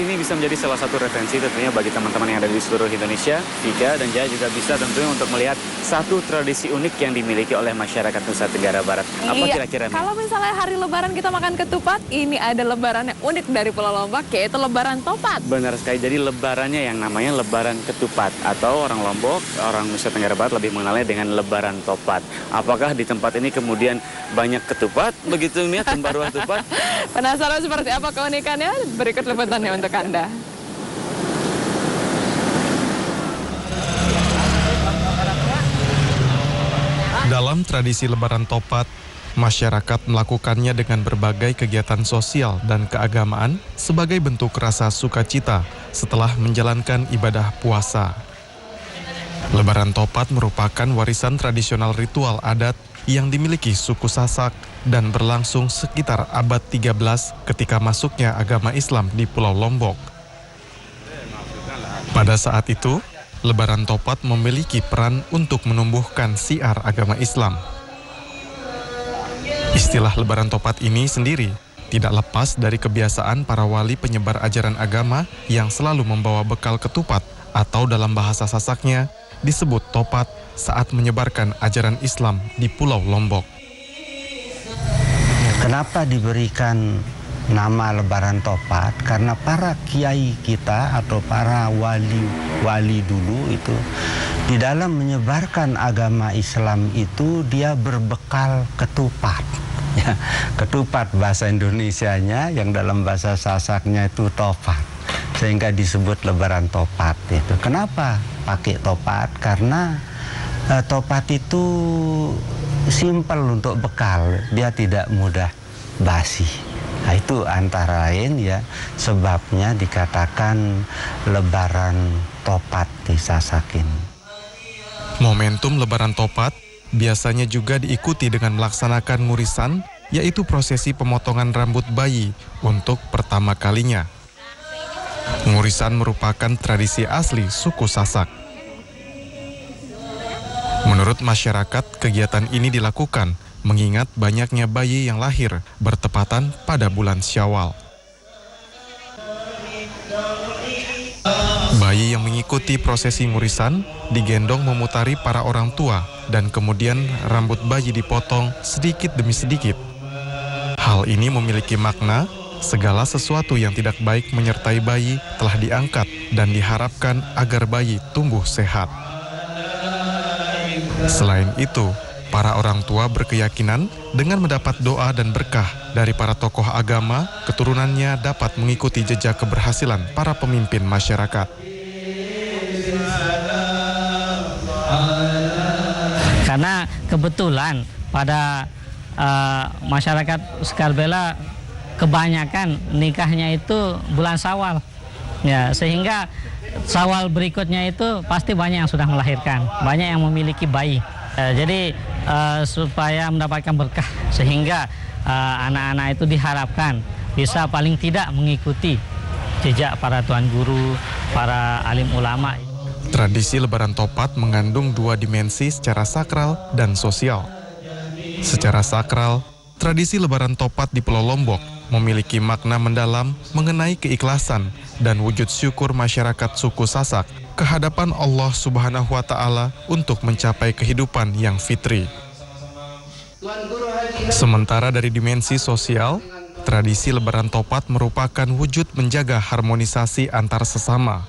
Ini bisa menjadi salah satu referensi tentunya bagi teman-teman yang ada di seluruh Indonesia. Vika dan Jaya juga bisa tentunya untuk melihat satu tradisi unik yang dimiliki oleh masyarakat Nusa Tenggara Barat. Apa kira-kira? Kalau misalnya hari Lebaran kita makan ketupat, ini ada lebaran yang unik dari Pulau Lombok, yaitu Lebaran Topat. Benar sekali, jadi lebarannya yang namanya Lebaran Ketupat. Atau orang Lombok, orang Nusa Tenggara Barat lebih mengenalnya dengan Lebaran Topat. Apakah di tempat ini kemudian banyak ketupat, begitu Mia, Tembaruah Tupat? Penasaran seperti apa keunikannya? Berikut liputannya untuk Anda. Dalam tradisi Lebaran Topat, masyarakat melakukannya dengan berbagai kegiatan sosial dan keagamaan sebagai bentuk rasa sukacita setelah menjalankan ibadah puasa. Lebaran Topat merupakan warisan tradisional ritual adat yang dimiliki suku Sasak dan berlangsung sekitar abad 13 ketika masuknya agama Islam di Pulau Lombok. Pada saat itu, Lebaran Topat memiliki peran untuk menumbuhkan siar agama Islam. Istilah Lebaran Topat ini sendiri tidak lepas dari kebiasaan para wali penyebar ajaran agama yang selalu membawa bekal ketupat atau dalam bahasa Sasaknya disebut topat saat menyebarkan ajaran Islam di Pulau Lombok. Kenapa diberikan nama Lebaran Topat? Karena para kiai kita atau para wali dulu itu di dalam menyebarkan agama Islam itu dia berbekal ketupat. Ya, ketupat bahasa Indonesianya, yang dalam bahasa Sasaknya itu topat, sehingga disebut Lebaran Topat itu. Kenapa pakai topat? Karena topat itu simpel untuk bekal, dia tidak mudah basi. Nah, itu antara lain ya sebabnya dikatakan Lebaran Topat di Sasakin. Momentum Lebaran Topat biasanya juga diikuti dengan melaksanakan ngurisan, yaitu prosesi pemotongan rambut bayi untuk pertama kalinya. Ngurisan merupakan tradisi asli suku Sasak. Menurut masyarakat, kegiatan ini dilakukan mengingat banyaknya bayi yang lahir bertepatan pada bulan Syawal. Bayi yang mengikuti prosesi ngurisan digendong memutari para orang tua dan kemudian rambut bayi dipotong sedikit demi sedikit. Hal ini memiliki makna segala sesuatu yang tidak baik menyertai bayi telah diangkat dan diharapkan agar bayi tumbuh sehat. Selain itu, para orang tua berkeyakinan dengan mendapat doa dan berkah dari para tokoh agama, keturunannya dapat mengikuti jejak keberhasilan para pemimpin masyarakat. Karena kebetulan pada masyarakat Skarbela kebanyakan nikahnya itu bulan Syawal. Ya, sehingga Syawal berikutnya itu pasti banyak yang sudah melahirkan, banyak yang memiliki bayi. Jadi supaya mendapatkan berkah, sehingga anak-anak itu diharapkan bisa paling tidak mengikuti jejak para tuan guru, para alim ulama. Tradisi Lebaran Topat mengandung dua dimensi secara sakral dan sosial. Secara sakral, tradisi Lebaran Topat di Pulau Lombok memiliki makna mendalam mengenai keikhlasan dan wujud syukur masyarakat suku Sasak kehadapan Allah Subhanahu wa Ta'ala untuk mencapai kehidupan yang fitri. Sementara dari dimensi sosial, tradisi Lebaran Topat merupakan wujud menjaga harmonisasi antar sesama.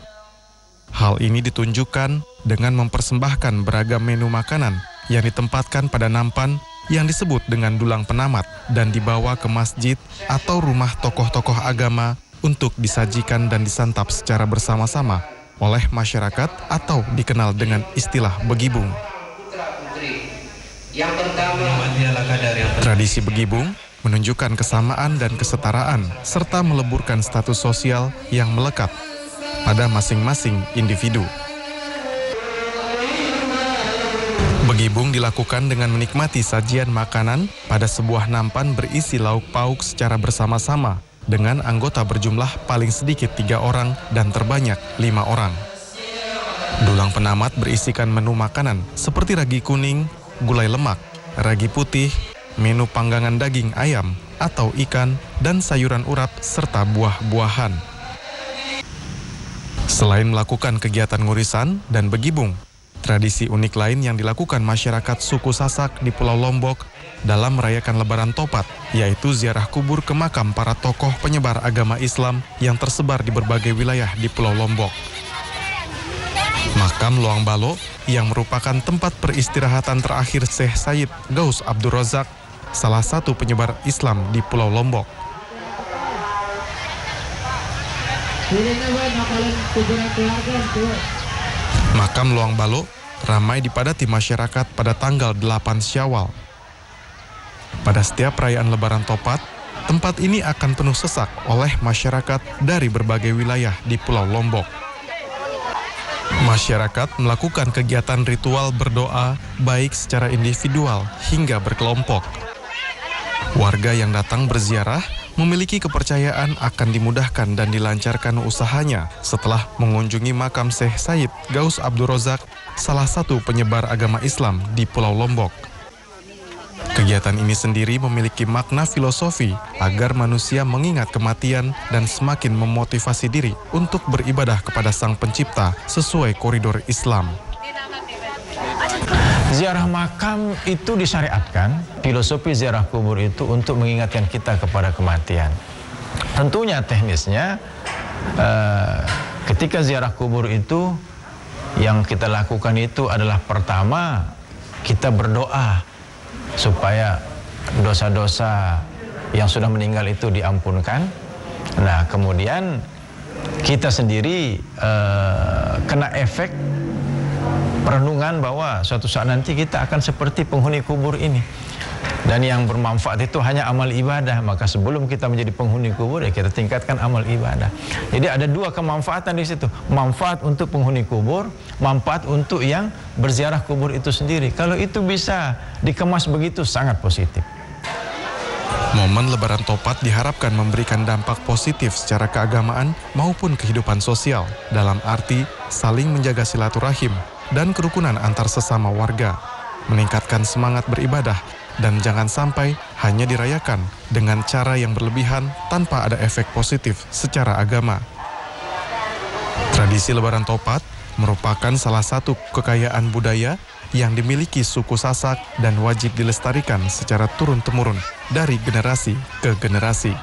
Hal ini ditunjukkan dengan mempersembahkan beragam menu makanan yang ditempatkan pada nampan yang disebut dengan dulang penamat dan dibawa ke masjid atau rumah tokoh-tokoh agama untuk disajikan dan disantap secara bersama-sama oleh masyarakat atau dikenal dengan istilah begibung. Tradisi begibung menunjukkan kesamaan dan kesetaraan serta meleburkan status sosial yang melekat pada masing-masing individu. Begibung dilakukan dengan menikmati sajian makanan pada sebuah nampan berisi lauk pauk secara bersama-sama dengan anggota berjumlah paling sedikit 3 orang dan terbanyak 5 orang. Dulang penamat berisikan menu makanan seperti ragi kuning, gulai lemak, ragi putih, menu panggangan daging ayam atau ikan, dan sayuran urap serta buah-buahan. Selain melakukan kegiatan ngurisan dan begibung, tradisi unik lain yang dilakukan masyarakat suku Sasak di Pulau Lombok dalam merayakan Lebaran Topat, yaitu ziarah kubur ke makam para tokoh penyebar agama Islam yang tersebar di berbagai wilayah di Pulau Lombok. Makam Luang Balo yang merupakan tempat peristirahatan terakhir Syekh Said Gaus Abdul Razak, salah satu penyebar Islam di Pulau Lombok. Makam Luang Balo ramai dipadati masyarakat pada tanggal 8 Syawal. Pada setiap perayaan Lebaran Topat, tempat ini akan penuh sesak oleh masyarakat dari berbagai wilayah di Pulau Lombok. Masyarakat melakukan kegiatan ritual berdoa baik secara individual hingga berkelompok. Warga yang datang berziarah memiliki kepercayaan akan dimudahkan dan dilancarkan usahanya setelah mengunjungi makam Syekh Said Gaus Abdul Razak, salah satu penyebar agama Islam di Pulau Lombok. Kegiatan ini sendiri memiliki makna filosofi agar manusia mengingat kematian dan semakin memotivasi diri untuk beribadah kepada Sang Pencipta sesuai koridor Islam. Ziarah makam itu disyariatkan, filosofi ziarah kubur itu untuk mengingatkan kita kepada kematian. Tentunya teknisnya, ketika ziarah kubur itu, yang kita lakukan itu adalah pertama, kita berdoa supaya dosa-dosa yang sudah meninggal itu diampunkan. Nah, kemudian kita sendiri kena efek perenungan bahwa suatu saat nanti kita akan seperti penghuni kubur ini. Dan yang bermanfaat itu hanya amal ibadah. Maka sebelum kita menjadi penghuni kubur, ya kita tingkatkan amal ibadah. Jadi ada dua kemanfaatan di situ. Manfaat untuk penghuni kubur, manfaat untuk yang berziarah kubur itu sendiri. Kalau itu bisa dikemas begitu, sangat positif. Momen Lebaran Topat diharapkan memberikan dampak positif secara keagamaan maupun kehidupan sosial, dalam arti saling menjaga silaturahim dan kerukunan antar sesama warga, meningkatkan semangat beribadah, dan jangan sampai hanya dirayakan dengan cara yang berlebihan tanpa ada efek positif secara agama. Tradisi Lebaran Topat merupakan salah satu kekayaan budaya yang dimiliki suku Sasak dan wajib dilestarikan secara turun-temurun dari generasi ke generasi.